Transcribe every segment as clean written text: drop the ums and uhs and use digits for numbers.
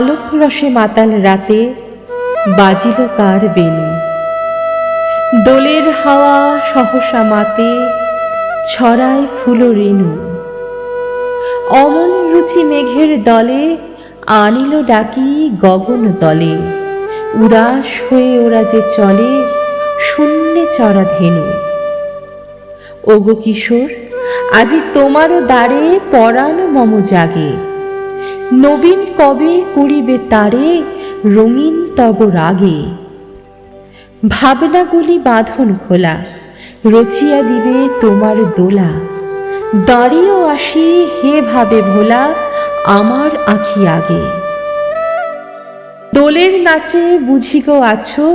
আলোক রসে মাতাল রাতে বাজিল কার বেণু, দোলের হাওয়া সহসা মাতে ছড়ায় ফুল রেণু। অমন রুচি মেঘের দলে আনিল ডাকি গগন তলে, উদাস হয়ে ওরা যে চলে শূন্যে চড়া ধেনু। ওগো কিশোর, আজি তোমারও দ্বারে পরাণ মম জাগে, নবীন কবে কুড়িবে তারে রঙিন তব রাগে। ভাবনাগুলি বাঁধন খোলা রচিয়া দিবে তোমার দোলা, দাঁড়িয়েও আসি হে ভাবে ভোলা আমার আঁখি আগে। দোলের নাচে বুঝি গো আছো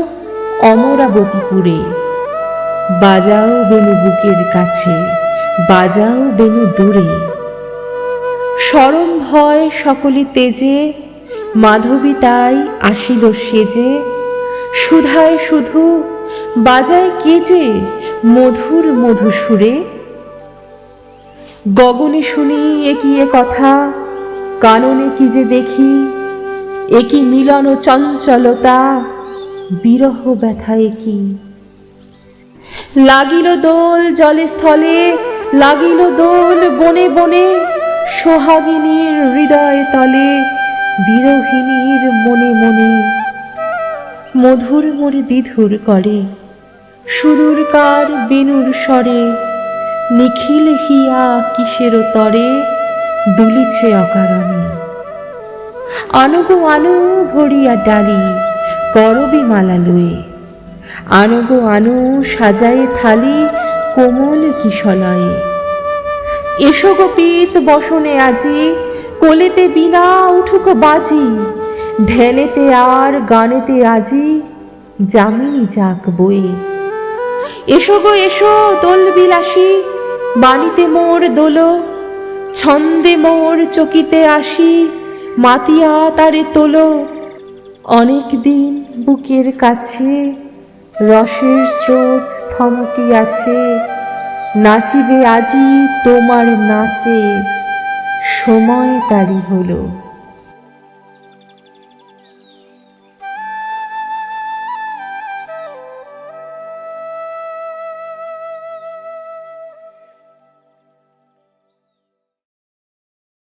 অমরাবতীপুরে, বাজাও বেনু বুকের কাছে, বাজাও বেনু দূরে। শরম ভয় সকলি তেজে, মাধবী তাই আসিল সেজে, সুধায় শুধু বাজায় কে যে মধুর মধু সুরে। গগনে শুনি একি এ কথা, কাননে কি যে দেখি, একি মিলন চঞ্চলতা, বিরহ ব্যথা একি। লাগিল দোল জলে স্থলে, লাগিল দোল বনে বনে, সোহাগিনীর হৃদয় তলে, বিরহিণীর মনে মনে। মধুর মোরে বিধুর করে, সুদূর কার বেণুর স্বরে, নিখিল হিয়া কিসের তরে দুলিছে অকারণে। আনো গো আনো ভরিয়া ডালি করবি মালা লয়ে, আনো গো আনো সাজায়ে থালি কোমল কিশলয়ে। এসো গো পিত বসনে আজি, কোলেতে বিনা উঠুক বাজি, ধ্যানেতে আর গানেতে আজি যামিনী যাক বয়ে। এসো গো এসো দোল বিলাসী, বাণীতে মোর দোলো, ছন্দে মোর চকিতে আসি, মাতিয়া তারে তোলো। অনেক দিন বুকের কাছে রসের স্রোত থমকিয়াছে, নাচিবে আজি তোমার নাচে সময় তারি হলো।